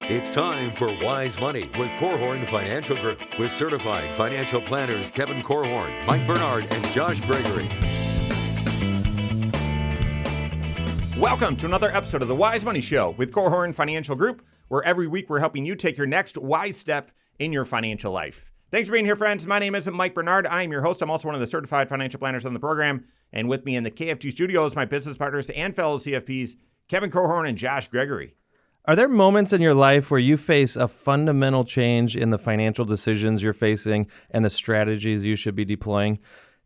It's time for Wise Money with Korhorn Financial Group with certified financial planners Kevin Korhorn, Mike Bernard, and Josh Gregory. Welcome to another episode of the Wise Money Show with Korhorn Financial Group, where every week we're helping you take your next wise step in your financial life. Thanks for being here, friends. My name is Mike Bernard. I am your host. I'm also one of the certified financial planners on the program. And with me in the KFG studios, my business partners and fellow CFPs, Kevin Korhorn and Josh Gregory. Are there moments in your life where you face a fundamental change in the financial decisions you're facing and the strategies you should be deploying?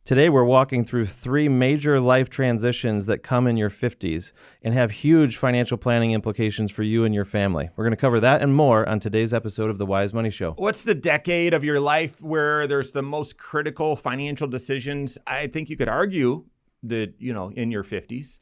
Today, we're walking through three major life transitions that come in your 50s and have huge financial planning implications for you and your family. We're going to cover that and more on today's episode of The Wise Money Show. What's the decade of your life where there's the most critical financial decisions? I think you could argue that, in your 50s.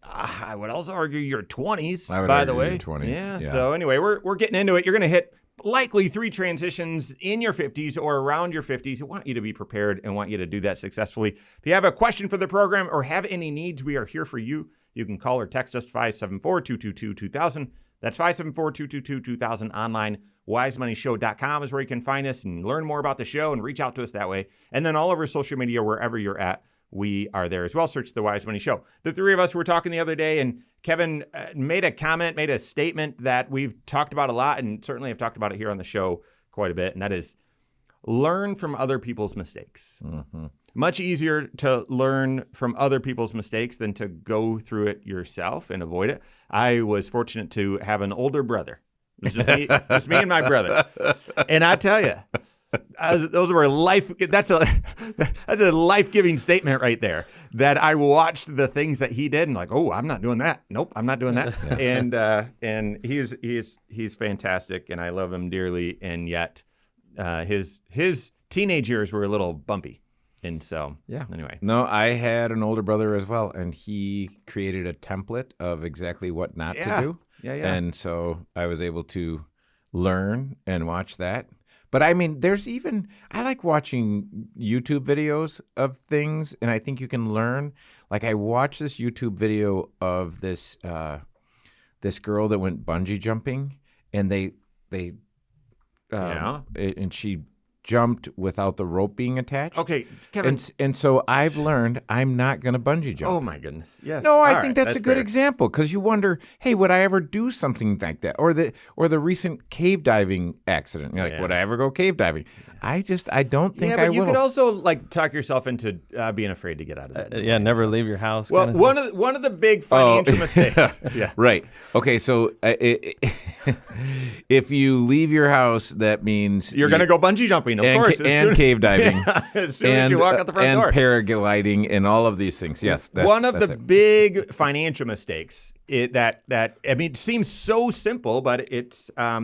I would also argue your 20s, by the way. Your 20s. Yeah. So anyway, we're getting into it. You're going to hit likely three transitions in your 50s or around your 50s. We want you to be prepared and want you to do that successfully. If you have a question for the program or have any needs, we are here for you. You can call or text us 574-222-2000. That's 574-222-2000 online. WiseMoneyShow.com is where you can find us and learn more about the show and reach out to us that way. And then all over social media, wherever you're at, we are there as well. Search The Wise Money Show. The three of us were talking the other day, and Kevin made a statement that we've talked about a lot, and certainly have talked about it here on the show quite a bit, and that is learn from other people's mistakes. Mm-hmm. Much easier to learn from other people's mistakes than to go through it yourself and avoid it. I was fortunate to have an older brother. It was just me and my brother. And I tell you, those were that's a life-giving statement right there, that I watched the things that he did and like, oh, I'm not doing that. Nope, I'm not doing that. And he's fantastic, and I love him dearly. And yet his teenage years were a little bumpy. And so, anyway. No, I had an older brother as well, and he created a template of exactly what not to do. Yeah. And so I was able to learn and watch that. But I mean, I like watching YouTube videos of things, and I think you can learn. Like, I watched this YouTube video of this girl that went bungee jumping, and and she jumped without the rope being attached. Okay, Kevin. And so I've learned I'm not going to bungee jump. Oh, my goodness. Yes. No, I think that's a good example, because you wonder, hey, would I ever do something like that? Or the recent cave diving accident. You're like, would I ever go cave diving? I don't think I will. You could also talk yourself into being afraid to get out of it. Never leave your house. Well, one of the big financial mistakes. Yeah. Right. Okay, so if you leave your house, that means you're going to go bungee jumping, of course. And cave diving. As soon as you walk out the front door. And paragliding and all of these things. Yes. One of the big financial mistakes it seems so simple, but it's a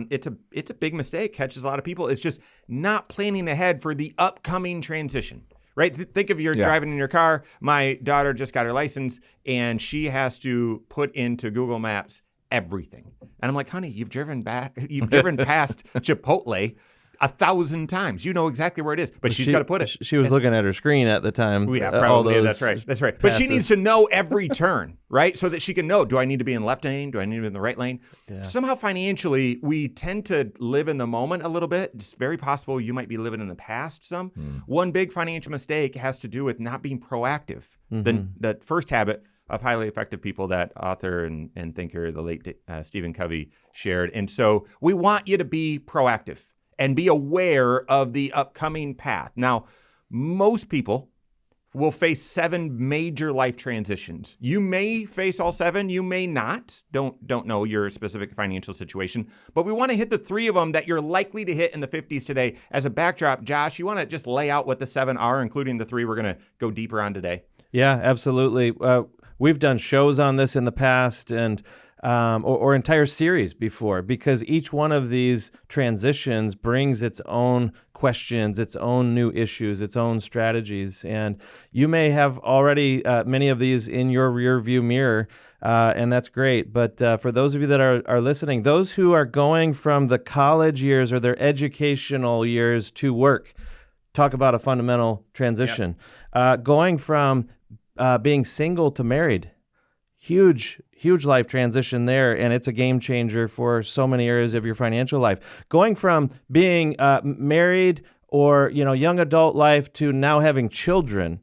big mistake. Catches a lot of people. It's just not planning ahead for the upcoming transition. Right? Think of you're driving in your car. My daughter just got her license, and she has to put into Google Maps everything. And I'm like, honey, you've driven past Chipotle 1,000 times. You know exactly where it is, but she's got to put it. She was looking at her screen at the time. Yeah, probably. That's right. Passes. But she needs to know every turn, right? So that she can know, do I need to be in the left lane? Do I need to be in the right lane? Yeah. Somehow financially, we tend to live in the moment a little bit. It's very possible you might be living in the past some. One big financial mistake has to do with not being proactive. Mm-hmm. The first habit of highly effective people that author and thinker, the late Stephen Covey, shared. And so we want you to be proactive and be aware of the upcoming path. Now, most people will face 7 major life transitions. You may face all 7, you may not. Don't know your specific financial situation, but we want to hit the 3 of them that you're likely to hit in the 50s today. As a backdrop, Josh, you want to just lay out what the 7 are, including the 3 we're going to go deeper on today? Yeah, absolutely. We've done shows on this in the past, and or entire series before, because each one of these transitions brings its own questions, its own new issues, its own strategies. And you may have already many of these in your rear view mirror, and that's great. But for those of you that are listening, those who are going from the college years or their educational years to work, talk about a fundamental transition. Yep. Going from being single to married, huge life transition there, and it's a game changer for so many areas of your financial life. Going from being married or young adult life to now having children.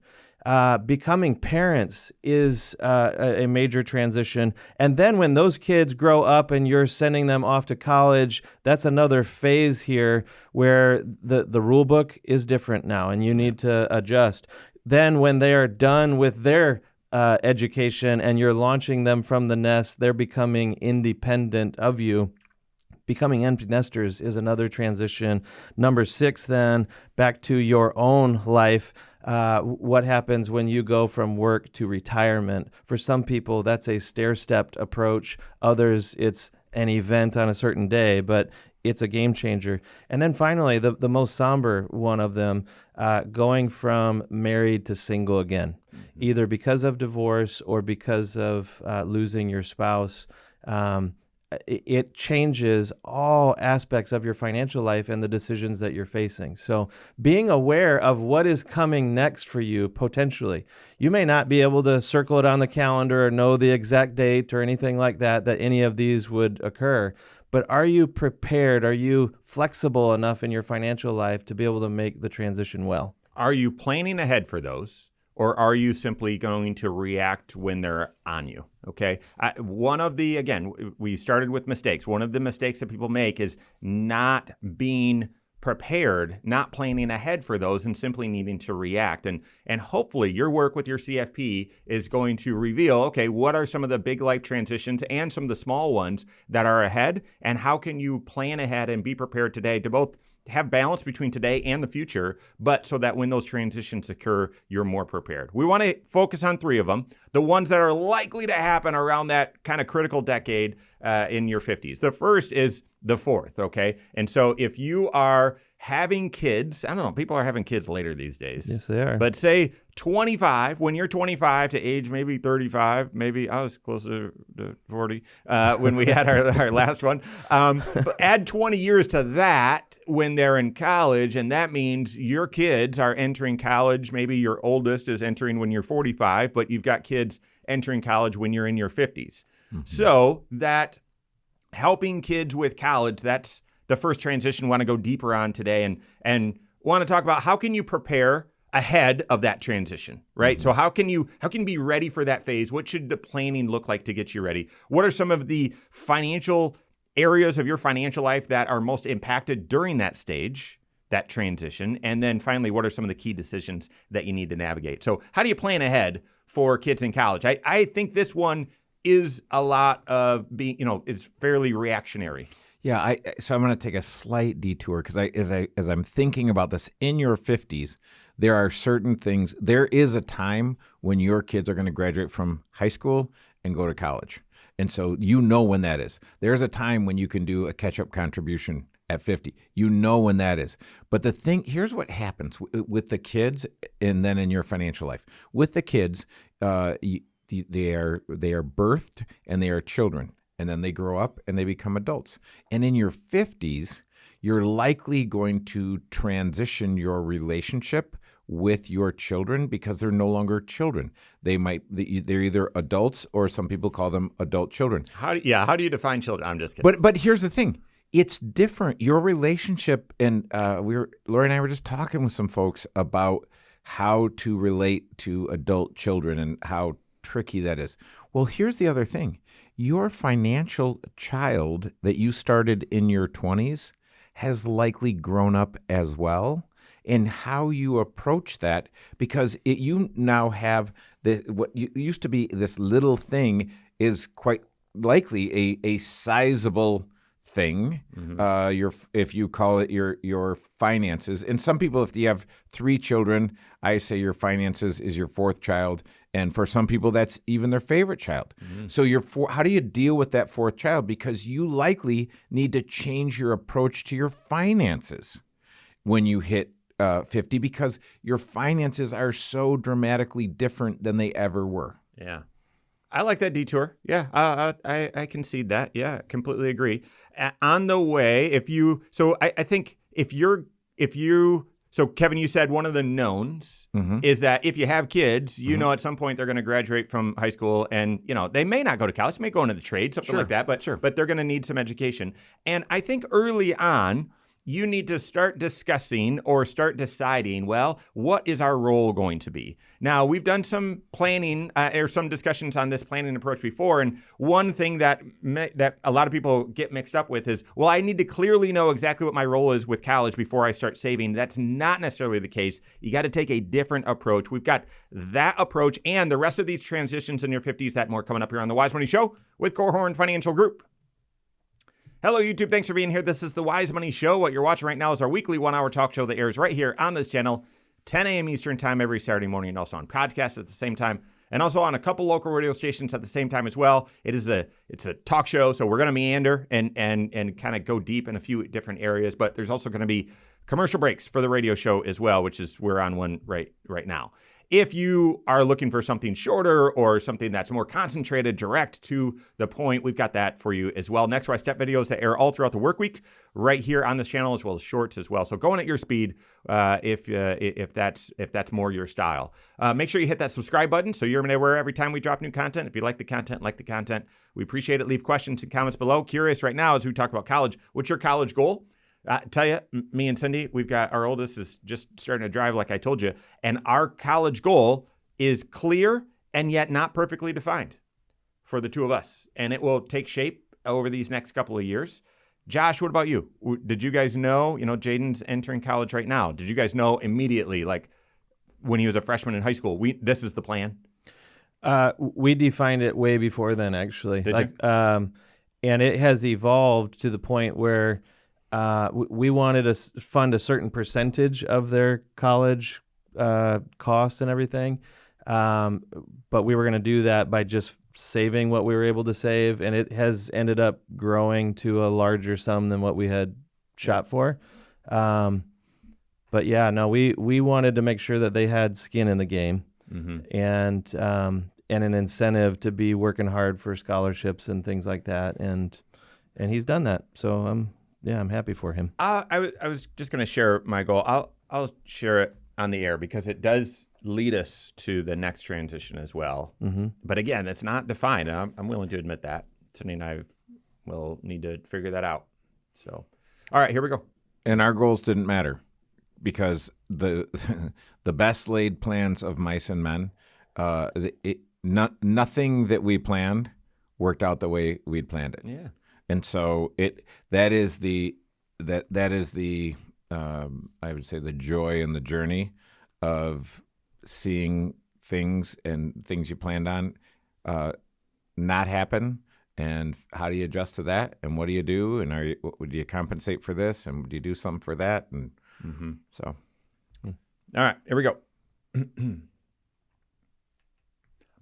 Becoming parents is a major transition. And then when those kids grow up and you're sending them off to college, that's another phase here where the rule book is different now and you need to adjust. Then when they are done with their education and you're launching them from the nest, they're becoming independent of you. Becoming empty nesters is another transition. Number 6, then, back to your own life. What happens when you go from work to retirement? For some people, that's a stair-stepped approach. Others, it's an event on a certain day, but it's a game changer. And then finally, the most somber one of them, going from married to single again, either because of divorce or because of losing your spouse. It changes all aspects of your financial life and the decisions that you're facing. So being aware of what is coming next for you potentially. You may not be able to circle it on the calendar or know the exact date or anything like that any of these would occur. But are you prepared? Are you flexible enough in your financial life to be able to make the transition well? Are you planning ahead for those? Or are you simply going to react when they're on you? Okay. We started with mistakes. One of the mistakes that people make is not being prepared, not planning ahead for those, and simply needing to react. And hopefully your work with your CFP is going to reveal, okay, what are some of the big life transitions and some of the small ones that are ahead, and how can you plan ahead and be prepared today to both have balance between today and the future, but so that when those transitions occur, you're more prepared. We want to focus on 3 of them, the ones that are likely to happen around that kind of critical decade in your 50s. The first is the 4th, okay? And so if you are having kids, I don't know, people are having kids later these days. Yes, they are. But say 25, when you're 25 to age maybe 35, maybe I was closer to 40 when we had our last one. But add 20 years to that when they're in college, and that means your kids are entering college. Maybe your oldest is entering when you're 45, but you've got kids entering college when you're in your 50s. Mm-hmm. So that helping kids with college, that's the first transition we want to go deeper on today and want to talk about how can you prepare ahead of that transition, right? Mm-hmm. So how can you be ready for that phase? What should the planning look like to get you ready? What are some of the financial areas of your financial life that are most impacted during that stage, that transition? And then finally, what are some of the key decisions that you need to navigate? So how do you plan ahead for kids in college? I think this one is a lot of is fairly reactionary. Yeah, so I'm going to take a slight detour because as I'm thinking about this, in your 50s, there are certain things. There is a time when your kids are going to graduate from high school and go to college. And so when that is. There's a time when you can do a catch-up contribution at 50. When that is. But here's what happens with the kids and then in your financial life. With the kids, they are birthed and they are children. And then they grow up and they become adults. And in your 50s, you're likely going to transition your relationship with your children because they're no longer children. They're either adults or some people call them adult children. How do you define children? I'm just kidding. But here's the thing. It's different. Your relationship, and Lori and I were just talking with some folks about how to relate to adult children and how tricky that is. Well, here's the other thing. Your financial child that you started in your 20s has likely grown up as well. And how you approach that, because you now have what used to be this little thing is quite likely a sizable thing. Mm-hmm. If you call it your finances, and some people, if you have 3 children, I say your finances is your 4th child, and for some people that's even their favorite child. Mm-hmm. So how do you deal with that 4th child? Because you likely need to change your approach to your finances when you hit 50, because your finances are so dramatically different than they ever were. Yeah. I like that detour. Yeah, I concede that. Yeah, completely agree. On the way, I think if you So, Kevin, you said one of the knowns is that if you have kids, you know at some point they're going to graduate from high school and, they may not go to college, they may go into the trade, something like that, but they're going to need some education. And I think early on, you need to start discussing or start deciding, well, what is our role going to be? Now, we've done some planning or some discussions on this planning approach before, and one thing that a lot of people get mixed up with is, well, I need to clearly know exactly what my role is with college before I start saving. That's not necessarily the case. You got to take a different approach. We've got that approach and the rest of these transitions in your 50s, that more coming up here on The Wise Money Show with Korhorn Financial Group. Hello, YouTube. Thanks for being here. This is The Wise Money Show. What you're watching right now is our weekly 1-hour talk show that airs right here on this channel, 10 a.m. Eastern time every Saturday morning, and also on podcast at the same time, and also on a couple local radio stations at the same time as well. It's a talk show, so we're going to meander and kind of go deep in a few different areas, but there's also going to be commercial breaks for the radio show as well, which is we're on one right now. If you are looking for something shorter or something that's more concentrated, direct to the point, we've got that for you as well. Next Wise Step videos that air all throughout the work week right here on this channel, as well as shorts as well. So going at your speed if that's more your style. Make sure you hit that subscribe button so you're aware every time we drop new content. If you like the content, we appreciate it. Leave questions and comments below. Curious right now as we talk about college. What's your college goal? Tell you, me and Cindy, we've got our oldest is just starting to drive, like I told you, and our college goal is clear and yet not perfectly defined for the two of us, and it will take shape over these next couple of years. Josh, what about you? Did you guys know, Jaden's entering college right now. Did you guys know immediately, like when he was a freshman in high school, this is the plan? We defined it way before then, actually. Did you? And it has evolved to the point where we wanted to fund a certain percentage of their college costs and everything, but we were going to do that by just saving what we were able to save, and it has ended up growing to a larger sum than what we had shot for. But yeah, no, we wanted to make sure that they had skin in the game, and an incentive to be working hard for scholarships and things like that, and he's done that. So I'm happy for him. I was just going to share my goal. I'll share it on the air because it does lead us to the next transition as well. But again, it's not defined. I'm willing to admit that. Cindy and I will need to figure that out. So, all right, here we go. And our goals didn't matter because the best laid plans of mice and men, nothing that we planned worked out the way we'd planned it. Yeah. And so that is the I would say the joy and the journey of seeing things and things you planned on not happen, and how do you adjust to that, and what do you do, and do you compensate for this, and do you do something for that, and so. All right, here we go.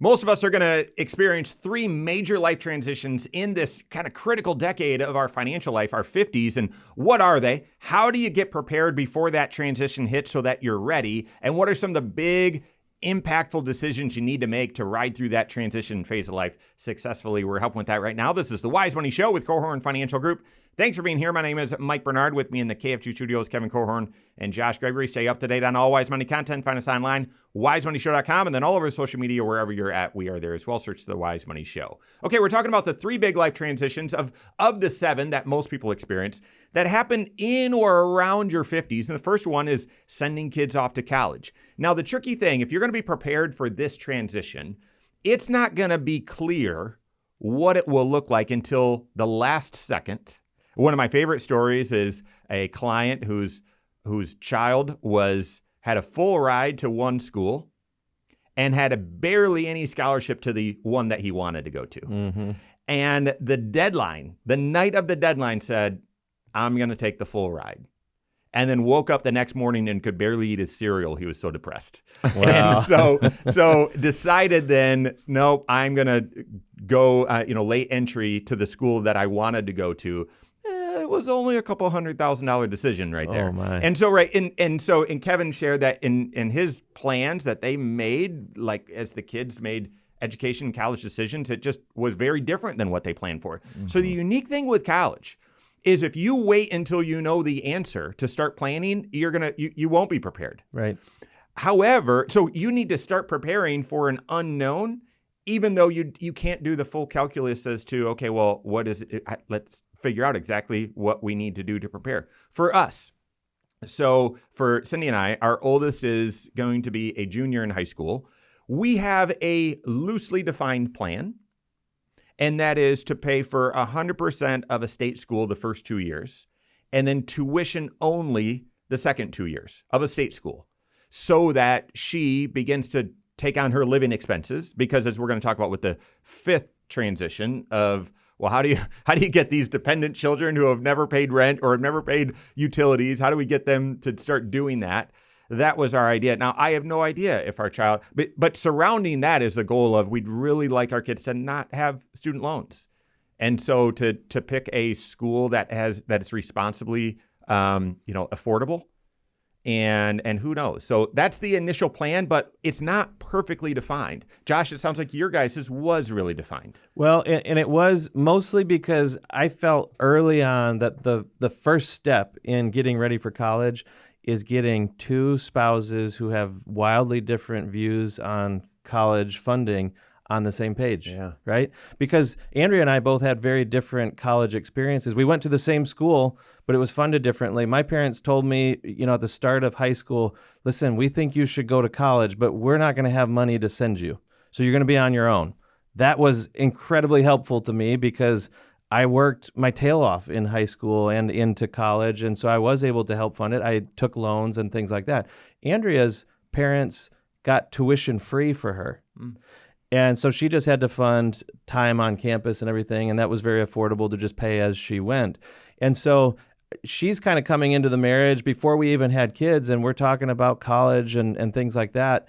Most of us are going to experience 3 major life transitions in this kind of critical decade of our financial life, our 50s. And what are they? How do you get prepared before that transition hits so that you're ready? And what are some of the big, impactful decisions you need to make to ride through that transition phase of life successfully? We're helping with that right now. This is The Wise Money Show with Korhorn Financial Group. Thanks for being here. My name is Mike Bernard. With me in the KFG studios, Kevin Korhorn and Josh Gregory. Stay up to date on all Wise Money content. Find us online, wisemoneyshow.com, and then all over social media, wherever you're at, we are there as well. Search The Wise Money Show. Okay, we're talking about the 3 big life transitions of the 7 that most people experience that happen in or around your 50s. And the first one is sending kids off to college. Now, the tricky thing, if you're going to be prepared for this transition, it's not going to be clear what it will look like until the last second. One of my favorite stories is a client whose child had a full ride to one school and had barely any scholarship to the one that he wanted to go to. And the night of the deadline said, I'm going to take the full ride. And then woke up the next morning and could barely eat his cereal. He was so depressed. Wow. And so decided then, nope, I'm going to go, late entry to the school that I wanted to go to. It was only a couple $100,000 decision right there. Oh my. And so, right. And Kevin shared that in his plans that they made, like as the kids made education and college decisions, it just was very different than what they planned for. So the unique thing with college is if you wait until you know the answer to start planning, you won't be prepared. Right. However, so you need to start preparing for an unknown, even though you can't do the full calculus as to, okay, well, what is it? Let's figure out exactly what we need to do to prepare. For us, so for Cindy and I, our oldest is going to be a junior in high school. We have a loosely defined plan, and that is to pay for 100% of a state school the first 2 years, and then tuition only the second 2 years of a state school, so that she begins to take on her living expenses. Because as we're going to talk about with the fifth transition of, well, how do you get these dependent children who have never paid rent or have never paid utilities? How do we get them to start doing that? That was our idea. Now, I have no idea if our child, but surrounding that is the goal of, we'd really like our kids to not have student loans. And so to pick a school that is responsibly, affordable, and who knows? So that's the initial plan, but it's not perfectly defined. Josh, it sounds like your guys' was really defined. Well, and it was mostly because I felt early on that the first step in getting ready for college is getting two spouses who have wildly different views on college funding on the same page, right? Because Andrea and I both had very different college experiences. We went to the same school, but it was funded differently. My parents told me, at the start of high school, listen, we think you should go to college, but we're not going to have money to send you. So you're going to be on your own. That was incredibly helpful to me because I worked my tail off in high school and into college, and so I was able to help fund it. I took loans and things like that. Andrea's parents got tuition free for her. And so she just had to fund time on campus and everything, and that was very affordable to just pay as she went. And so she's kind of coming into the marriage before we even had kids, and we're talking about college and things like that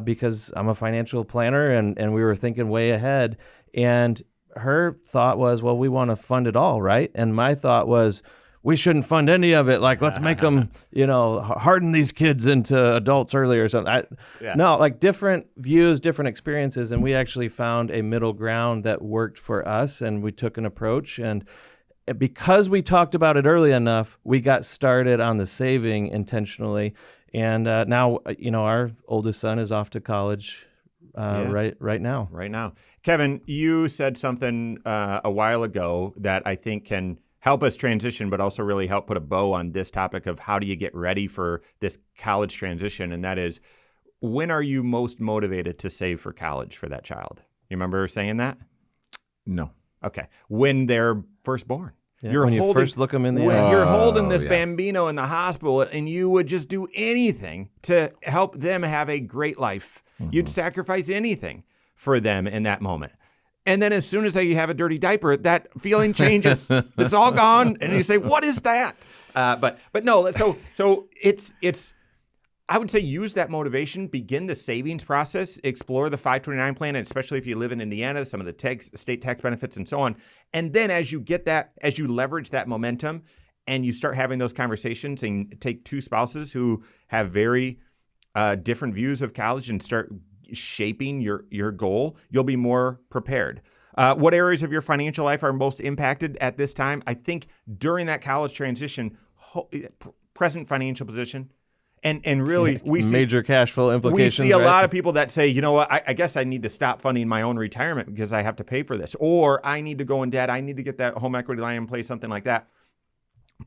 because I'm a financial planner, and we were thinking way ahead. And her thought was, well, we want to fund it all, right? And my thought was, we shouldn't fund any of it. Like, let's make them, harden these kids into adults early or something. No, like different views, different experiences. And we actually found a middle ground that worked for us. And we took an approach. And because we talked about it early enough, we got started on the saving intentionally. And now, our oldest son is off to college right now. Right now. Kevin, you said something a while ago that I think can help us transition, but also really help put a bow on this topic of how do you get ready for this college transition. And that is, when are you most motivated to save for college for that child? You remember saying that? No. Okay. When they're first born. Yeah, when you first look them in the eye. You're holding this bambino in the hospital, and you would just do anything to help them have a great life. You'd sacrifice anything for them in that moment. And then as soon as you have a dirty diaper, that feeling changes. It's all gone. And you say, what is that? But no, so it's I would say use that motivation, begin the savings process, explore the 529 plan, and especially if you live in Indiana, some of the state tax benefits and so on. And then as you leverage that momentum and you start having those conversations and take two spouses who have very different views of college and start shaping your goal, you'll be more prepared. What areas of your financial life are most impacted at this time? I think during that college transition, present financial position, and really we see major cash flow implications. We see a lot of people that say, you know what, I guess I need to stop funding my own retirement because I have to pay for this, or I need to go in debt. I need to get that home equity line in place, something like that.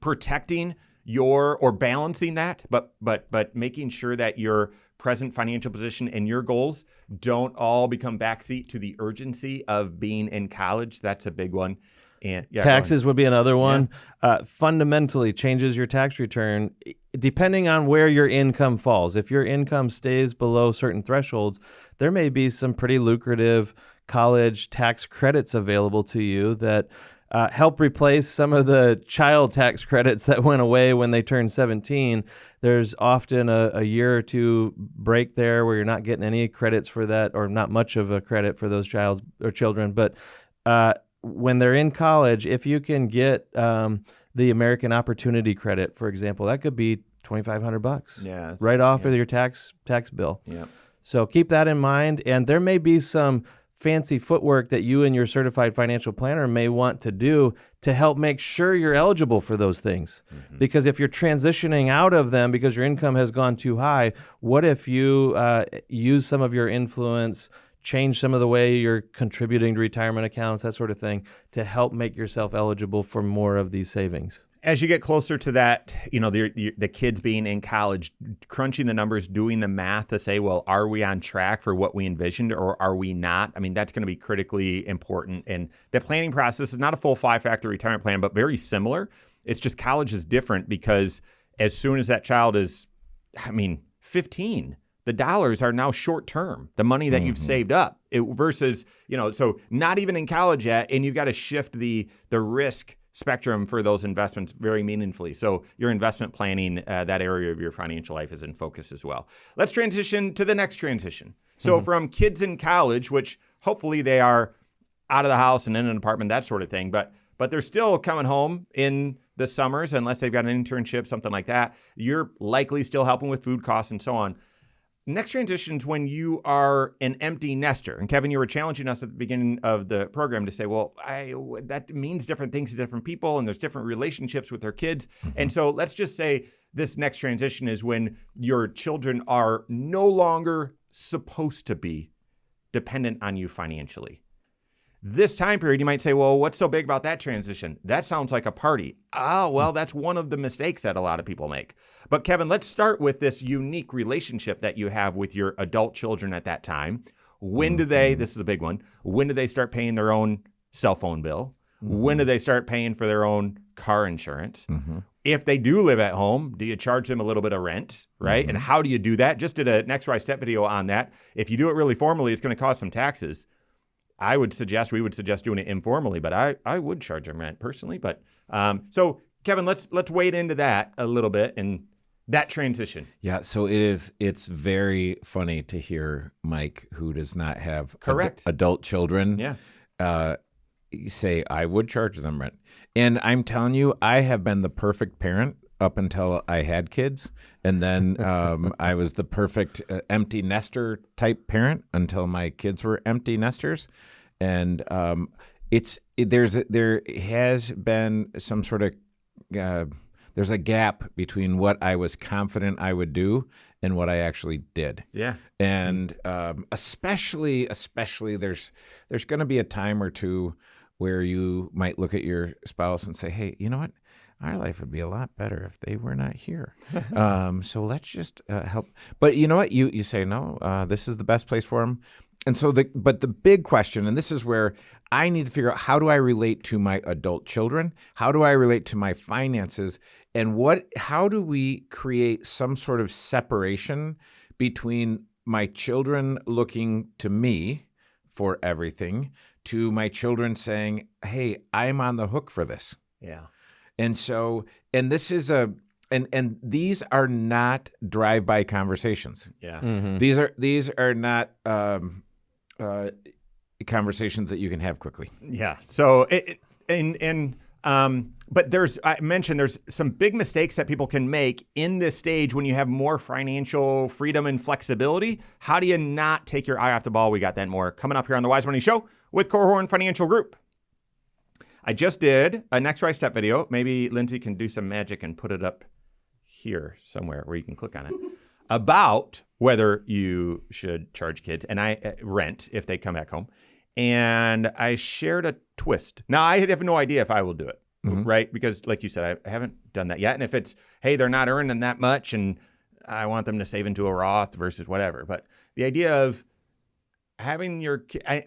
Protecting or balancing that, but making sure that your present financial position and your goals don't all become backseat to the urgency of being in college. That's a big one. And taxes would be another one. Fundamentally changes your tax return depending on where your income falls. If your income stays below certain thresholds, there may be some pretty lucrative college tax credits available to you that help replace some of the child tax credits that went away when they turned 17. There's often a year or two break there where you're not getting any credits for that, or not much of a credit for those children. But when they're in college, if you can get the American Opportunity Credit, for example, that could be $2,500 right off of your tax bill. Yeah. So keep that in mind. And there may be some fancy footwork that you and your certified financial planner may want to do to help make sure you're eligible for those things. Mm-hmm. Because if you're transitioning out of them because your income has gone too high, what if you use some of your influence, change some of the way you're contributing to retirement accounts, that sort of thing, to help make yourself eligible for more of these savings? As you get closer to that, the kids being in college, crunching the numbers, doing the math to say, well, are we on track for what we envisioned or are we not? I mean, that's going to be critically important. And the planning process is not a full 5-factor retirement plan, but very similar. It's just college is different because as soon as that child is, 15, the dollars are now short term, the money that you've saved up versus, so not even in college yet. And you've got to shift the risk spectrum for those investments very meaningfully. So your investment planning, that area of your financial life is in focus as well. Let's transition to the next transition. So from kids in college, which hopefully they are out of the house and in an apartment, that sort of thing, but they're still coming home in the summers, unless they've got an internship, something like that. You're likely still helping with food costs and so on. Next transition is when you are an empty nester. And Kevin, you were challenging us at the beginning of the program to say, well, that means different things to different people and there's different relationships with their kids. Mm-hmm. And so let's just say this next transition is when your children are no longer supposed to be dependent on you financially. This time period, you might say, well, what's so big about that transition? That sounds like a party. Oh, well, that's one of the mistakes that a lot of people make. But Kevin, let's start with this unique relationship that you have with your adult children at that time. When do they, this is a big one, when do they start paying their own cell phone bill? When do they start paying for their own car insurance? If they do live at home, do you charge them a little bit of rent, right? And how do you do that? Just did a Next Rise Step video on that. If you do it really formally, it's going to cost some taxes. we would suggest doing it informally, but I would charge them rent personally. But so Kevin, let's wade into that a little bit and that transition. Yeah, so it's very funny to hear Mike, who does not have adult children, say I would charge them rent. And I'm telling you, I have been the perfect parent up until I had kids, and then I was the perfect empty nester type parent until my kids were empty nesters. And there has been some sort of there's a gap between what I was confident I would do and what I actually did. Yeah. And especially there's going to be a time or two where you might look at your spouse and say, hey, you know what? Our life would be a lot better if they were not here. So let's just help. But you know what? You say, no, this is the best place for them. And so the big question, and this is where I need to figure out, how do I relate to my adult children? How do I relate to my finances? And how do we create some sort of separation between my children looking to me for everything to my children saying, hey, I'm on the hook for this. Yeah. And so, and this is and these are not drive-by conversations. Yeah. Mm-hmm. These are not conversations that you can have quickly. Yeah. So, but I mentioned there's some big mistakes that people can make in this stage when you have more financial freedom and flexibility. How do you not take your eye off the ball? We got that and more coming up here on the Wise Money Show with Korhorn Financial Group. I just did a Next Rise Step video. Maybe Lindsay can do some magic and put it up here somewhere where you can click on it, about whether you should charge kids and rent if they come back home. And I shared a twist. Now, I have no idea if I will do it, right? Because like you said, I haven't done that yet. And if it's, hey, they're not earning that much and I want them to save into a Roth versus whatever. But the idea of having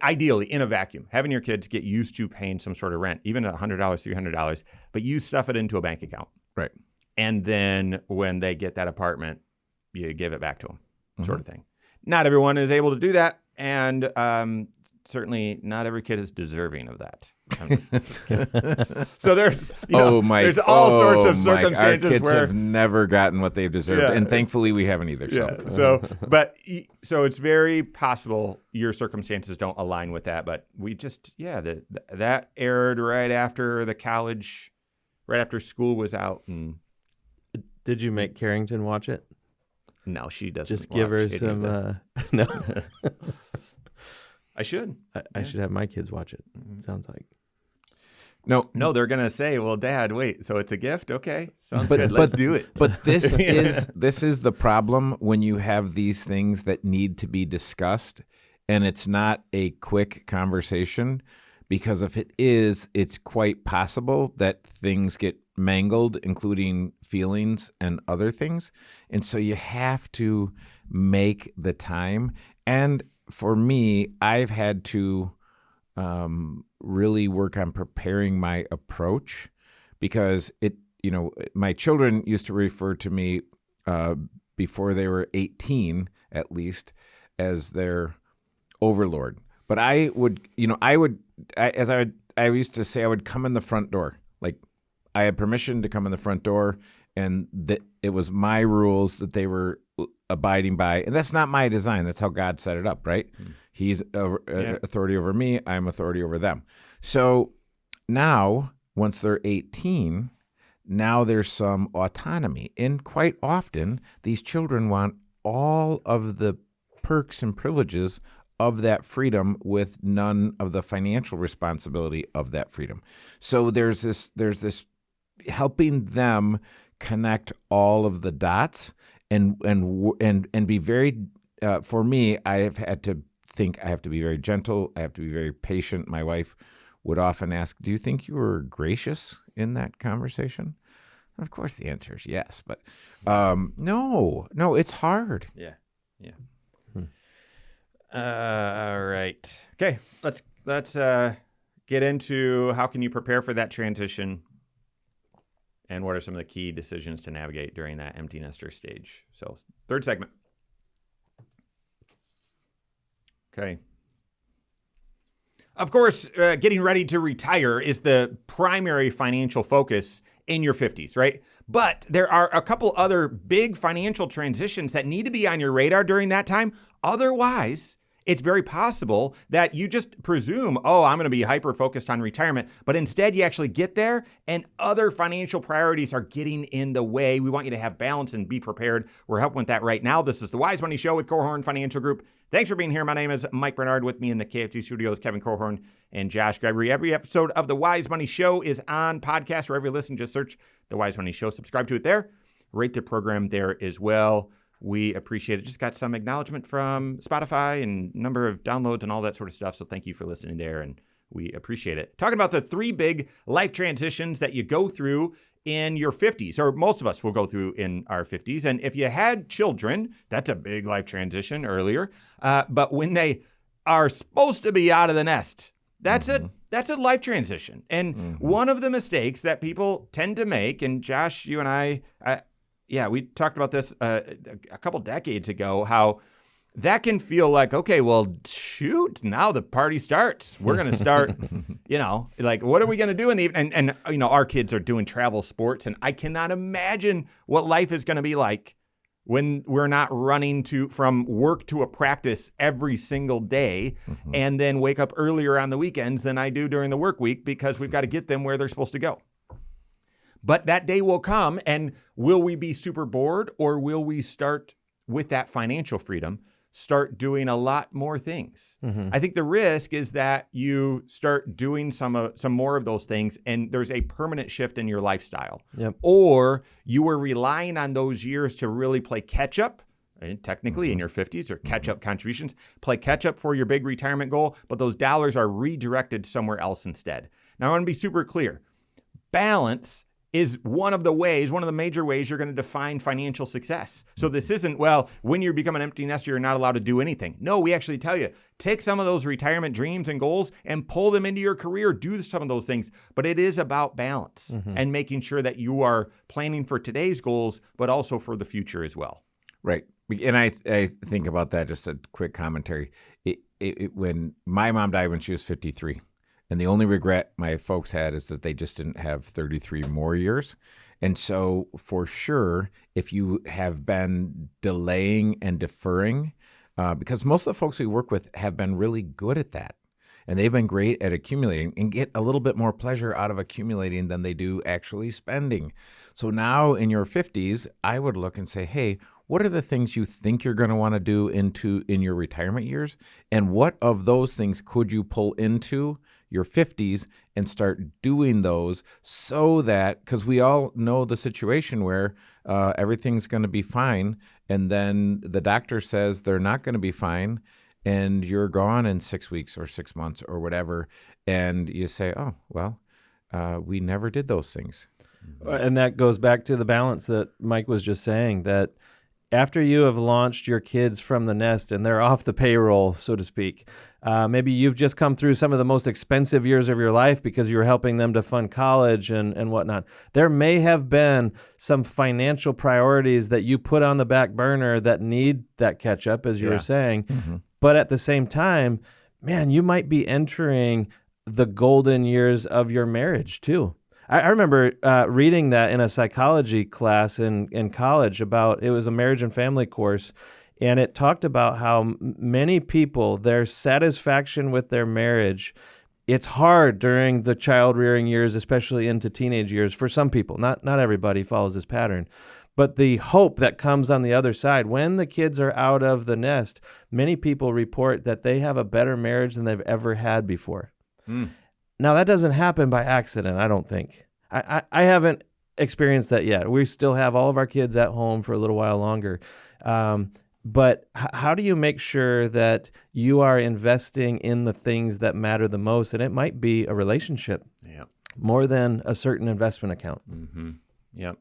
ideally in a vacuum, having your kids get used to paying some sort of rent, even $100, $300, but you stuff it into a bank account. Right. And then when they get that apartment, you give it back to them, sort of thing. Not everyone is able to do that. And certainly not every kid is deserving of that. I'm just kidding. So there's, there's all sorts of circumstances our kids where have never gotten what they've deserved, and thankfully we haven't either. So it's very possible your circumstances don't align with that. But we just, that aired right after right after school was out. And did you make Carrington watch it? No, she doesn't. Just give her some. No. I should. I should have my kids watch it. Sounds like. No, they're gonna say, "Well, Dad, wait. So it's a gift? Okay, sounds good. Let's do it." But this is the problem when you have these things that need to be discussed, and it's not a quick conversation, because if it is, it's quite possible that things get mangled, including feelings and other things, and so you have to make the time. And for me, I've had to really work on preparing my approach, because my children used to refer to me before they were 18, at least, as their overlord. But I used to say I would come in the front door. Like, I had permission to come in the front door, and that it was my rules that they were abiding by. And that's not my design. That's how God set it up, right? He's authority over me. I'm authority over them. So now, once they're 18, now there's some autonomy. And quite often, these children want all of the perks and privileges of that freedom with none of the financial responsibility of that freedom. So there's this helping them connect all of the dots and be very, for me, I have had to think I have to be very gentle. I have to be very patient. My wife would often ask, "Do you think you were gracious in that conversation?" And of course, the answer is yes. But no, it's hard. Yeah. All right. Okay. Let's get into how can you prepare for that transition, and what are some of the key decisions to navigate during that empty nester stage. So, third segment. Okay. Of course, getting ready to retire is the primary financial focus in your 50s, right? But there are a couple other big financial transitions that need to be on your radar during that time. Otherwise, it's very possible that you just presume, oh, I'm going to be hyper-focused on retirement, but instead you actually get there and other financial priorities are getting in the way. We want you to have balance and be prepared. We're helping with that right now. This is the Wise Money Show with Korhorn Financial Group. Thanks for being here. My name is Mike Bernard. With me in the KFG studios, Kevin Korhorn and Josh Gregory. Every episode of the Wise Money Show is on podcast. Wherever you listen, just search the Wise Money Show. Subscribe to it there. Rate the program there as well. We appreciate it. Just got some acknowledgement from Spotify and number of downloads and all that sort of stuff. So thank you for listening there, and we appreciate it. Talking about the three big life transitions that you go through in your 50s, or most of us will go through in our 50s. And if you had children, that's a big life transition earlier. But when they are supposed to be out of the nest, that's a life transition. And one of the mistakes that people tend to make, and Josh, you and I we talked about this a couple decades ago, how that can feel like, okay, well, shoot, now the party starts. We're going to start, like, what are we going to do in the evening? And our kids are doing travel sports, and I cannot imagine what life is going to be like when we're not running from work to a practice every single day and then wake up earlier on the weekends than I do during the work week because we've got to get them where they're supposed to go. But that day will come, and will we be super bored, or will we start with that financial freedom, start doing a lot more things? I think the risk is that you start doing some more of those things, and there's a permanent shift in your lifestyle. Or you were relying on those years to really play catch up, and technically in your 50s, or catch up contributions, play catch up for your big retirement goal, but those dollars are redirected somewhere else instead. Now, I want to be super clear. Balance is one of the major ways you're going to define financial success. So this isn't, well, when you become an empty nester, you're not allowed to do anything. No, we actually tell you, take some of those retirement dreams and goals and pull them into your career, do some of those things. But it is about balance and making sure that you are planning for today's goals, but also for the future as well. Right. And I think about that, just a quick commentary. When my mom died when she was 53, and the only regret my folks had is that they just didn't have 33 more years. And so for sure, if you have been delaying and deferring, because most of the folks we work with have been really good at that. And they've been great at accumulating and get a little bit more pleasure out of accumulating than they do actually spending. So now in your 50s, I would look and say, hey, what are the things you think you're going to want to do in your retirement years, and what of those things could you pull into your 50s and start doing those, so that, because we all know the situation where everything's going to be fine, and then the doctor says they're not going to be fine, and you're gone in 6 weeks or 6 months or whatever, and you say, oh, well, we never did those things. And that goes back to the balance that Mike was just saying, that after you have launched your kids from the nest and they're off the payroll, so to speak, maybe you've just come through some of the most expensive years of your life because you were helping them to fund college and whatnot. There may have been some financial priorities that you put on the back burner that need that catch up, as you were saying. Mm-hmm. But at the same time, man, you might be entering the golden years of your marriage too. I remember reading that in a psychology class in college it was a marriage and family course, and it talked about how many people, their satisfaction with their marriage, it's hard during the child rearing years, especially into teenage years for some people. Not everybody follows this pattern. But the hope that comes on the other side, when the kids are out of the nest, many people report that they have a better marriage than they've ever had before. Mm. Now, that doesn't happen by accident, I don't think. I haven't experienced that yet. We still have all of our kids at home for a little while longer. But how do you make sure that you are investing in the things that matter the most? And it might be a relationship more than a certain investment account. Mm-hmm. Yep.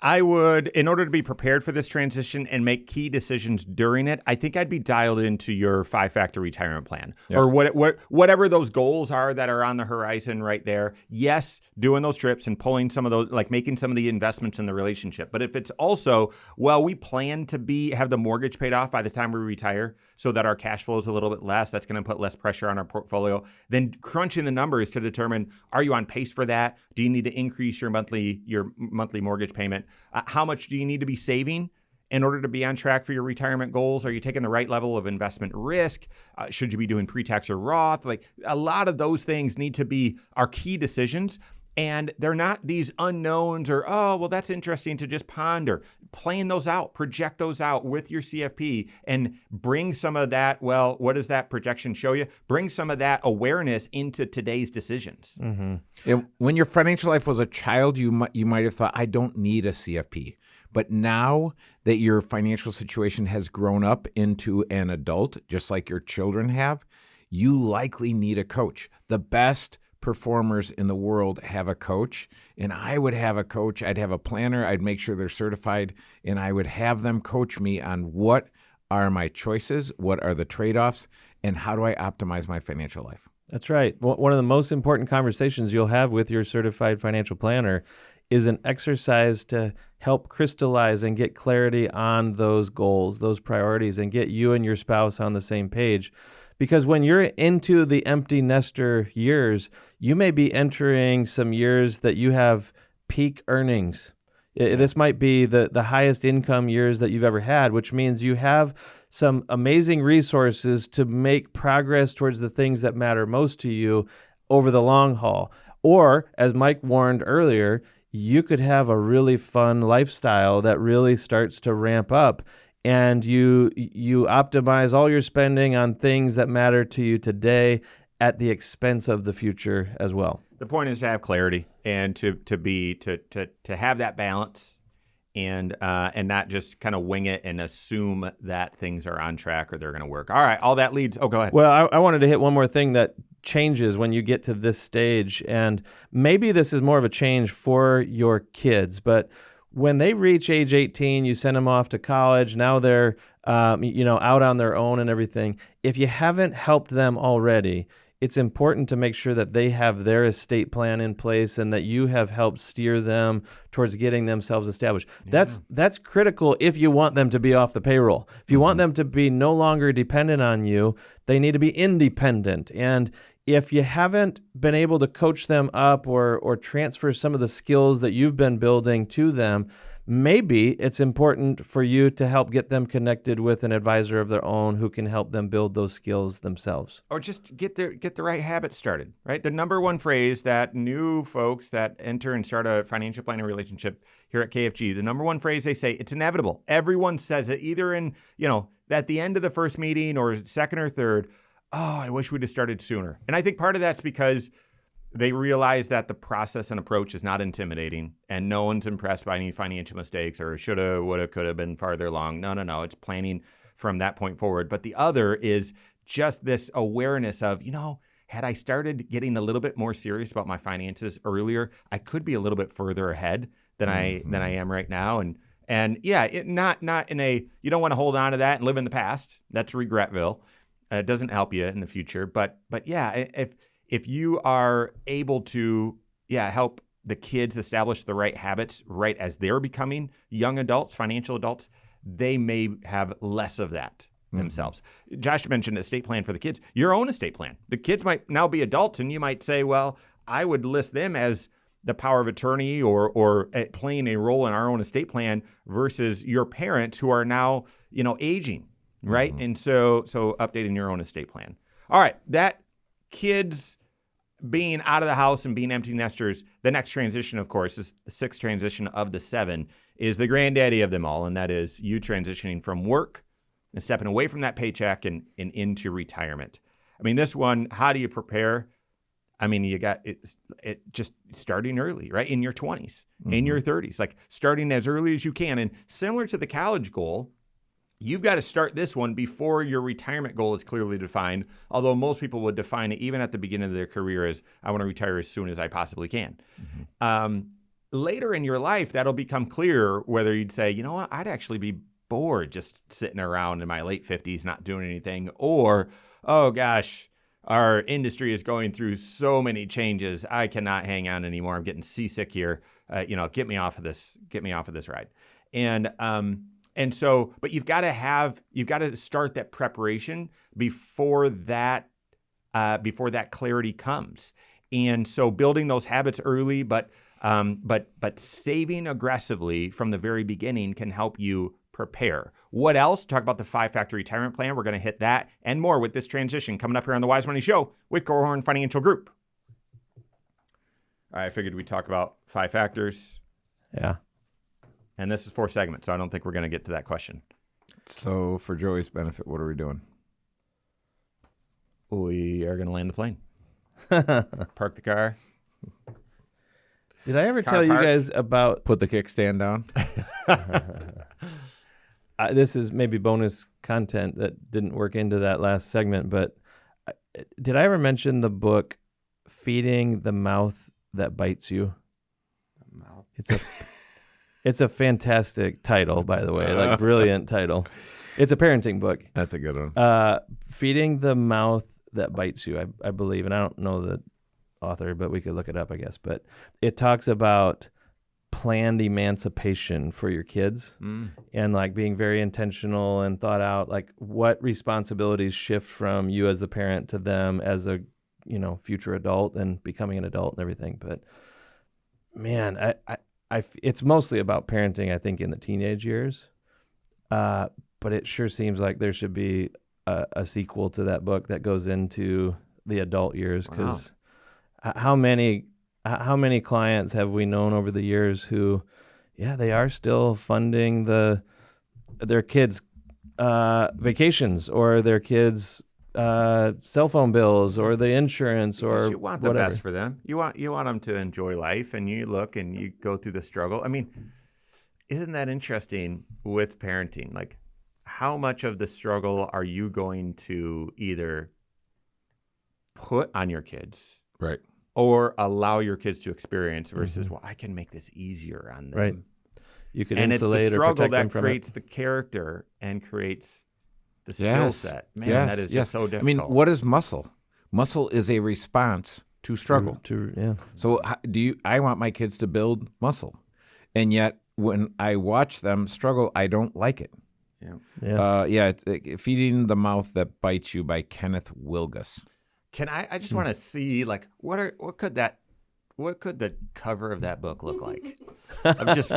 I would, in order to be prepared for this transition and make key decisions during it, I think I'd be dialed into your 5-factor retirement plan or whatever those goals are that are on the horizon right there. Yes, doing those trips and pulling some of those, like making some of the investments in the relationship. But if it's also, well, we plan to have the mortgage paid off by the time we retire so that our cash flow is a little bit less, that's going to put less pressure on our portfolio. Then crunching the numbers to determine, are you on pace for that? Do you need to increase your monthly mortgage payment? How much do you need to be saving in order to be on track for your retirement goals? Are you taking the right level of investment risk? Should you be doing pre-tax or Roth? Like, a lot of those things need to be our key decisions. And they're not these unknowns or, oh, well, that's interesting to just ponder. Plan those out, project those out with your CFP and bring some of that, well, what does that projection show you? Bring some of that awareness into today's decisions. Mm-hmm. And when your financial life was a child, you might have thought, I don't need a CFP. But now that your financial situation has grown up into an adult, just like your children have, you likely need a coach. The best performers in the world have a coach, and I would have a coach. I'd have a planner. I'd make sure they're certified, and I would have them coach me on what are my choices, what are the trade-offs, and how do I optimize my financial life. That's right. One of the most important conversations you'll have with your certified financial planner is an exercise to help crystallize and get clarity on those goals, those priorities, and get you and your spouse on the same page. Because when you're into the empty nester years, you may be entering some years that you have peak earnings. This might be the highest income years that you've ever had, which means you have some amazing resources to make progress towards the things that matter most to you over the long haul. Or, as Mike warned earlier, you could have a really fun lifestyle that really starts to ramp up, and you optimize all your spending on things that matter to you today at the expense of the future as well. The point is to have clarity and to have that balance and not just kind of wing it and assume that things are on track or they're going to work. All right, all that leads. Oh, go ahead. Well, I wanted to hit one more thing that changes when you get to this stage, and maybe this is more of a change for your kids, but when they reach age 18, you send them off to college. Now they're, out on their own and everything. If you haven't helped them already, it's important to make sure that they have their estate plan in place and that you have helped steer them towards getting themselves established. Yeah. That's critical if you want them to be off the payroll. If you want them to be no longer dependent on you, they need to be independent. And if you haven't been able to coach them up or transfer some of the skills that you've been building to them, maybe it's important for you to help get them connected with an advisor of their own who can help them build those skills themselves. Or just get the right habits started, right? The number one phrase that new folks that enter and start a financial planning relationship here at KFG, the number one phrase they say, it's inevitable. Everyone says it either in, at the end of the first meeting or second or third. Oh, I wish we'd have started sooner. And I think part of that's because they realize that the process and approach is not intimidating and no one's impressed by any financial mistakes or shoulda, woulda, coulda been farther along. No. It's planning from that point forward. But the other is just this awareness of, had I started getting a little bit more serious about my finances earlier, I could be a little bit further ahead than I am right now. And yeah, not in a, you don't want to hold on to that and live in the past. That's regretville. It doesn't help you in the future. But yeah, if you are able to help the kids establish the right habits right as they're becoming young adults, financial adults, they may have less of that themselves. Josh mentioned estate plan for the kids. Your own estate plan. The kids might now be adults, and you might say, well, I would list them as the power of attorney or playing a role in our own estate plan versus your parents who are now, aging, right? And so updating your own estate plan. All right, that kids being out of the house and being empty nesters, the next transition, of course, is the sixth transition of the 7, is the granddaddy of them all, and that is you transitioning from work and stepping away from that paycheck and into retirement. I mean, this one, how do you prepare? I mean, you got it just starting early, right? In your 20s, in your 30s, like starting as early as you can. And similar to the college goal, you've got to start this one before your retirement goal is clearly defined, although most people would define it even at the beginning of their career as, I want to retire as soon as I possibly can. Later in your life, that'll become clear whether you'd say, you know what, I'd actually be bored just sitting around in my late 50s not doing anything, or, oh gosh, our industry is going through so many changes. I cannot hang on anymore. I'm getting seasick here. Get me off of this ride. And so, but you've got to start that preparation before that clarity comes. And so building those habits early, but saving aggressively from the very beginning can help you prepare. What else? Talk about the 5-factor retirement plan. We're going to hit that and more with this transition coming up here on the Wise Money Show with Korhorn Financial Group. I figured we'd talk about 5 factors. Yeah. And this is 4 segments, so I don't think we're going to get to that question. So for Joey's benefit, what are we doing? We are going to land the plane. Park the car. Did I ever tell you guys about... Put the kickstand down? This is maybe bonus content that didn't work into that last segment, but did I ever mention the book Feeding the Mouth That Bites You? It's a fantastic title, by the way, like brilliant title. It's a parenting book. That's a good one. Feeding the Mouth That Bites You, I believe, and I don't know the author, but we could look it up, I guess. But it talks about planned emancipation for your kids and like being very intentional and thought out, like what responsibilities shift from you as the parent to them as a future adult and becoming an adult and everything. But man, it's mostly about parenting, I think, in the teenage years. But it sure seems like there should be a sequel to that book that goes into the adult years, because how many clients have we known over the years who, they are still funding their kids' vacations or their kids' cell phone bills or the insurance because or you want the whatever. best for them. You want them to enjoy life, and you look and you go through the struggle. I mean, isn't that interesting with parenting? Like, how much of the struggle are you going to either put on your kids, right, or allow your kids to experience versus, well, I can make this easier on them. Right. You could and insulate it's the or struggle protect them that from creates it. the character and creates the skill set. Man, that is just so difficult. I mean, what is muscle? Muscle is a response to struggle. So I want my kids to build muscle. And yet when I watch them struggle, I don't like it. It's Feeding the Mouth That Bites You by Kenneth Wilgus. Can I just want to see, like, what could the cover of that book look like? I'm just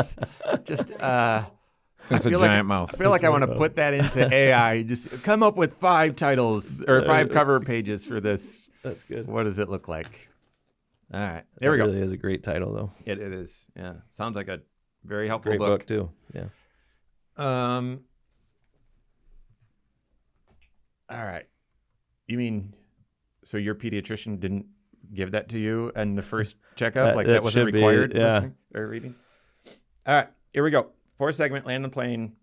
it's a giant mouth. I feel like I want to put that into AI. Just come up with 5 titles or 5 cover pages for this. That's good. What does it look like? All right, there we go. It really is a great title, though. It is. Yeah, sounds like a Very helpful Great book too. Yeah. All right. You mean, so your pediatrician didn't give that to you in the first checkup? Like that wasn't required? Listening or reading? All right. Here we go. 4th segment, land and plane,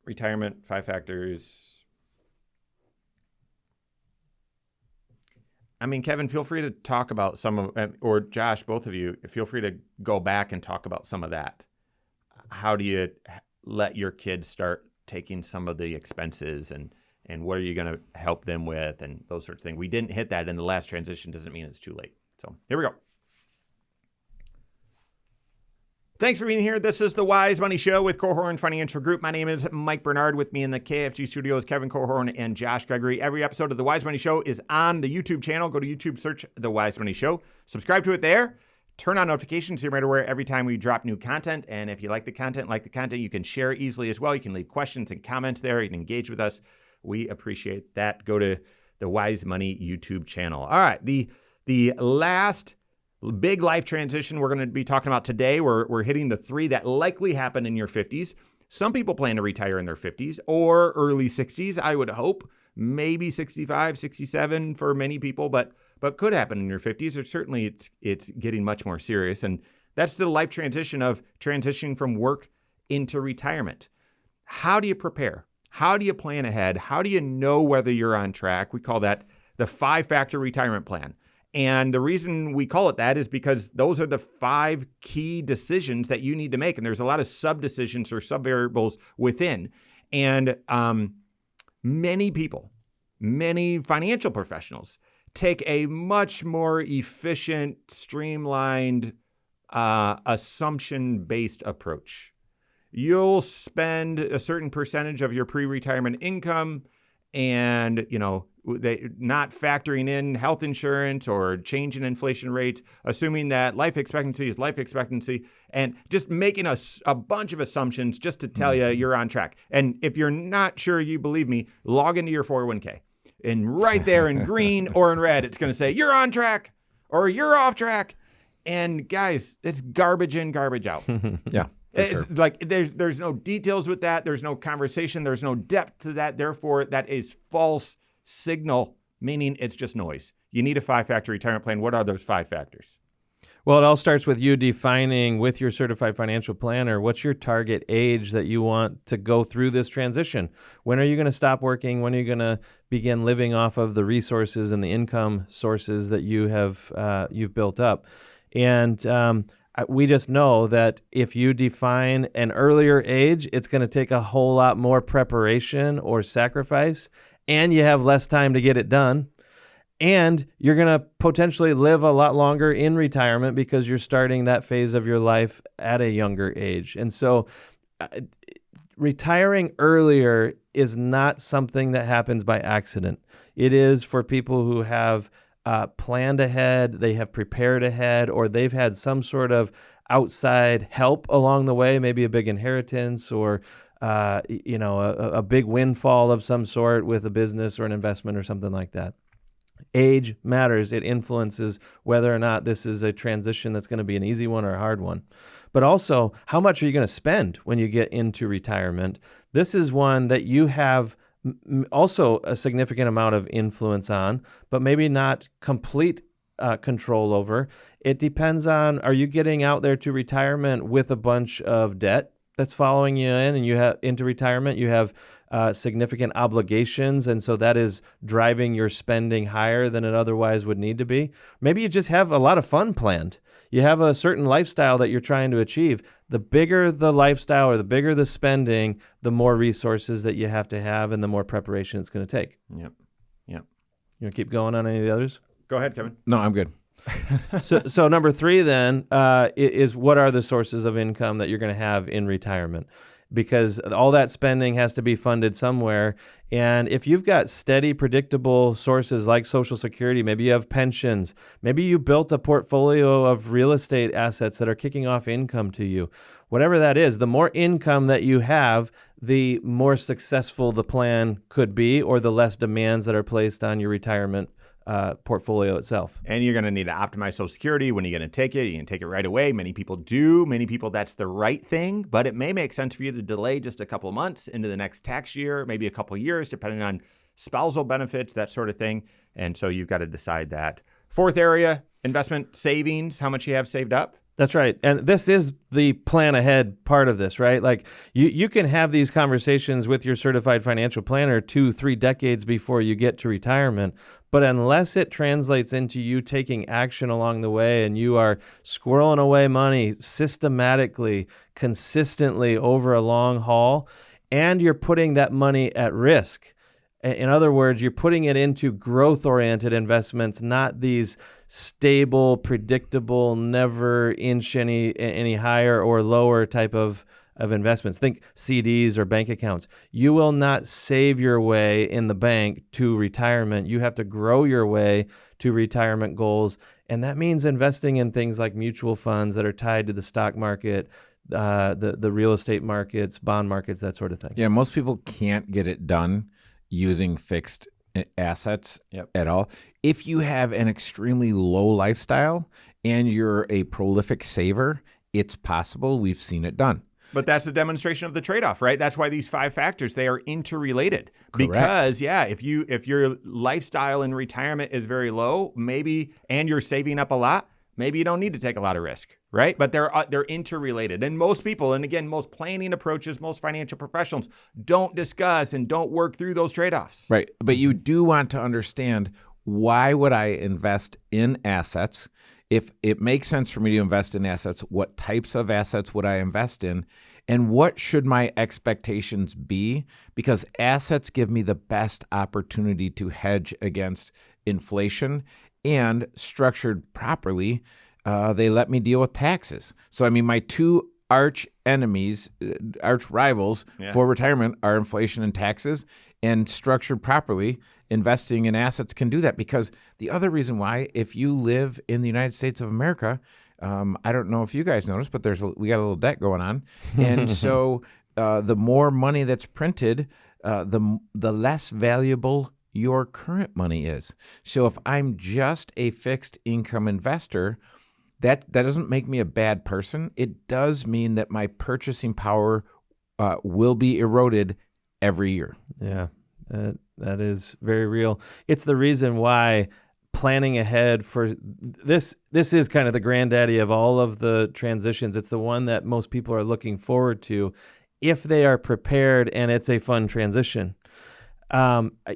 retirement, 5 factors. I mean, Kevin, feel free to talk about some of, or Josh, both of you, feel free to go back and talk about some of that. How do you let your kids start taking some of the expenses and what are you going to help them with and those sorts of things? We didn't hit that in the last transition. Doesn't mean it's too late. So here we go. Thanks for being here. This is the Wise Money Show with Korhorn Financial Group. My name is Mike Bernard. With me in the KFG studios, Kevin Korhorn and Josh Gregory. Every episode of the Wise Money Show is on the YouTube channel. Go to YouTube, search the Wise Money Show. Subscribe to it there. Turn on notifications so you're right aware every time we drop new content. And if you like the content, you can share easily as well. You can leave questions and comments there. You can engage with us. We appreciate that. Go to the Wise Money YouTube channel. All right. The last big life transition we're going to be talking about today, we're hitting the 3 that likely happen in your 50s. Some people plan to retire in their 50s or early 60s, I would hope. Maybe 65, 67 for many people, but could happen in your 50s, or certainly it's getting much more serious. And that's the life transition of transitioning from work into retirement. How do you prepare? How do you plan ahead? How do you know whether you're on track? We call that the 5-factor retirement plan. And the reason we call it that is because those are the 5 key decisions that you need to make. And there's a lot of sub-decisions or sub-variables within. And many people, many financial professionals take a much more efficient, streamlined, assumption-based approach. You'll spend a certain percentage of your pre-retirement income and, they not factoring in health insurance or change in inflation rates, assuming that life expectancy is life expectancy, and just making a bunch of assumptions just to tell you you're on track. And if you're not sure you believe me, log into your 401k. And right there in green or in red, it's going to say you're on track or you're off track. And guys, it's garbage in, garbage out. Yeah. It's sure. like there's no details with that. There's no conversation. There's no depth to that. Therefore, that is false signal, meaning it's just noise. You need a 5-factor retirement plan. What are those 5 factors? Well, it all starts with you defining with your certified financial planner, what's your target age that you want to go through this transition? When are you going to stop working? When are you going to begin living off of the resources and the income sources that you have you've built up? And we just know that if you define an earlier age, it's going to take a whole lot more preparation or sacrifice, and you have less time to get it done. And you're going to potentially live a lot longer in retirement because you're starting that phase of your life at a younger age. And so retiring earlier is not something that happens by accident. It is for people who have planned ahead, they have prepared ahead, or they've had some sort of outside help along the way, maybe a big inheritance or a big windfall of some sort with a business or an investment or something like that. Age matters. It influences whether or not this is a transition that's going to be an easy one or a hard one. But also, how much are you going to spend when you get into retirement? This is one that you have also a significant amount of influence on, but maybe not complete control over. It depends on, are you getting out there to retirement with a bunch of debt that's following you in, and you have into retirement, you have significant obligations, and so that is driving your spending higher than it otherwise would need to be. Maybe you just have a lot of fun planned. You have a certain lifestyle that you're trying to achieve. The bigger the lifestyle or the bigger the spending, the more resources that you have to have and the more preparation it's going to take. Yep. You want to keep going on any of the others? Go ahead, Kevin. No, I'm good. So number 3 then is what are the sources of income that you're going to have in retirement? Because all that spending has to be funded somewhere. And if you've got steady, predictable sources like Social Security, maybe you have pensions, maybe you built a portfolio of real estate assets that are kicking off income to you. Whatever that is, the more income that you have, the more successful the plan could be, or the less demands that are placed on your retirement portfolio itself. And you're going to need to optimize Social Security. When are you going to take it? You can take it right away. Many people do. Many people, that's the right thing. But it may make sense for you to delay just a couple of months into the next tax year, maybe a couple of years, depending on spousal benefits, that sort of thing. And so you've got to decide that. Fourth area, investment savings, how much you have saved up. That's right. And this is the plan ahead part of this, right? Like you can have these conversations with your certified financial planner 2-3 decades before you get to retirement. But unless it translates into you taking action along the way and you are squirreling away money systematically, consistently over a long haul, and you're putting that money at risk. In other words, you're putting it into growth-oriented investments, not these stable, predictable, never inch any higher or lower type of investments. Think CDs or bank accounts. You will not save your way in the bank to retirement. You have to grow your way to retirement goals. And that means investing in things like mutual funds that are tied to the stock market, the real estate markets, bond markets, that sort of thing. Yeah, most people can't get it done using fixed assets at all. If you have an extremely low lifestyle and you're a prolific saver, it's possible. We've seen it done. But that's a demonstration of the trade-off, right? That's why these 5 factors, they are interrelated. Correct. Because, if your lifestyle in retirement is very low, maybe, and you're saving up a lot, maybe you don't need to take a lot of risk, right? But they're interrelated. And most people, and again, most planning approaches, most financial professionals don't discuss and don't work through those trade-offs. Right. But you do want to understand, why would I invest in assets? If it makes sense for me to invest in assets, what types of assets would I invest in? And what should my expectations be? Because assets give me the best opportunity to hedge against inflation, and structured properly, they let me deal with taxes. So, I mean, my 2 arch enemies, arch rivals for retirement are inflation and taxes. And structured properly, investing in assets can do that. Because the other reason why, if you live in the United States of America, I don't know if you guys noticed, but we got a little debt going on. And so the more money that's printed, the less valuable your current money is. So if I'm just a fixed income investor, that doesn't make me a bad person. It does mean that my purchasing power will be eroded every year. Yeah, that is very real. It's the reason why planning ahead for this is kind of the granddaddy of all of the transitions. It's the one that most people are looking forward to if they are prepared and it's a fun transition.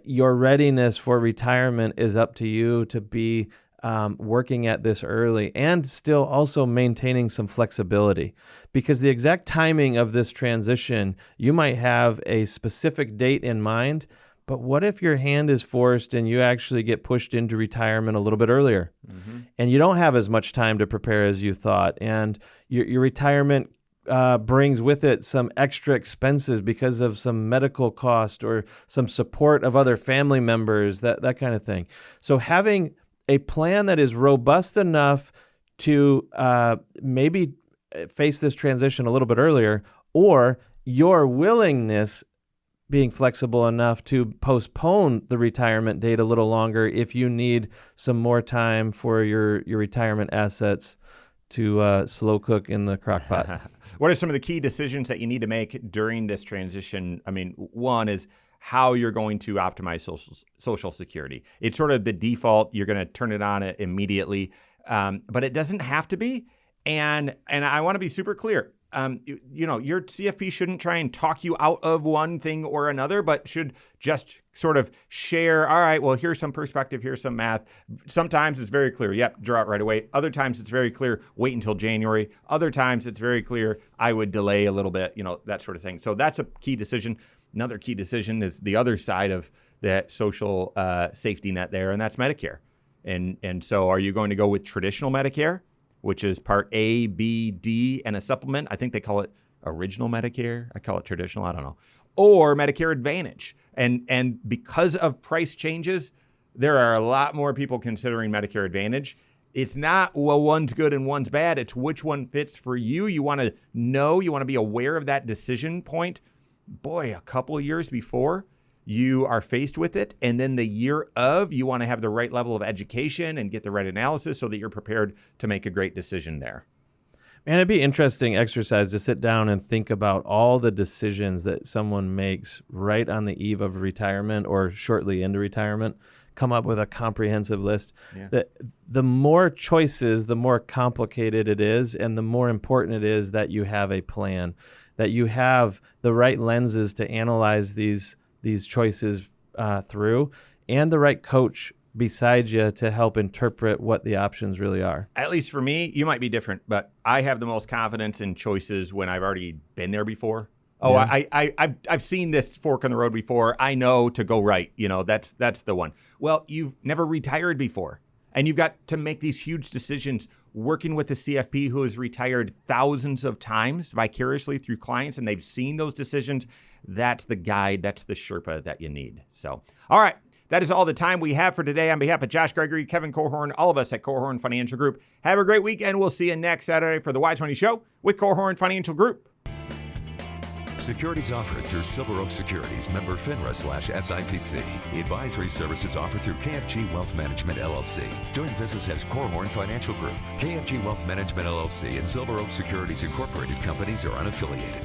Your readiness for retirement is up to you to be working at this early and still also maintaining some flexibility, because the exact timing of this transition, you might have a specific date in mind, but what if your hand is forced and you actually get pushed into retirement a little bit earlier and you don't have as much time to prepare as you thought, and your retirement brings with it some extra expenses because of some medical cost or some support of other family members, that kind of thing. So having a plan that is robust enough to maybe face this transition a little bit earlier, or your willingness being flexible enough to postpone the retirement date a little longer if you need some more time for your retirement assets to slow cook in the crock pot. What are some of the key decisions that you need to make during this transition? I mean, one is how you're going to optimize Social Security. It's sort of the default. You're going to turn it on immediately, but it doesn't have to be. And I want to be super clear. Your CFP shouldn't try and talk you out of one thing or another, but should just sort of share, all right, well, here's some perspective, here's some math. Sometimes it's very clear, yep, draw it right away. Other times it's very clear, wait until January. Other times it's very clear, I would delay a little bit, that sort of thing. So that's a key decision. Another key decision is the other side of that social safety net there, and that's Medicare. And so are you going to go with traditional Medicare, which is Part A, B, D, and a supplement? I think they call it original Medicare. I call it traditional. I don't know. Or Medicare Advantage. And because of price changes, there are a lot more people considering Medicare Advantage. It's not, well, one's good and one's bad. It's which one fits for you. You want to know, you want to be aware of that decision point. Boy, a couple of years before, you are faced with it. And then the year of, you want to have the right level of education and get the right analysis so that you're prepared to make a great decision there. And it'd be interesting exercise to sit down and think about all the decisions that someone makes right on the eve of retirement or shortly into retirement. Come up with a comprehensive list. Yeah. The more choices, the more complicated it is, and the more important it is that you have a plan, that you have the right lenses to analyze these choices through, and the right coach beside you to help interpret what the options really are. At least for me, you might be different, but I have the most confidence in choices when I've already been there before. Oh, yeah. I've seen this fork in the road before. I know to go right. That's the one. Well, you've never retired before, and you've got to make these huge decisions working with the CFP who has retired thousands of times vicariously through clients, and they've seen those decisions. That's the guide. That's the Sherpa that you need. So, all right. That is all the time we have for today. On behalf of Josh Gregory, Kevin Korhorn, all of us at Korhorn Financial Group, have a great weekend. We'll see you next Saturday for the Y20 Show with Korhorn Financial Group. Securities offered through Silver Oak Securities, member FINRA/SIPC. Advisory services offered through KFG Wealth Management, LLC. Doing business as Korhorn Financial Group. KFG Wealth Management, LLC and Silver Oak Securities Incorporated companies are unaffiliated.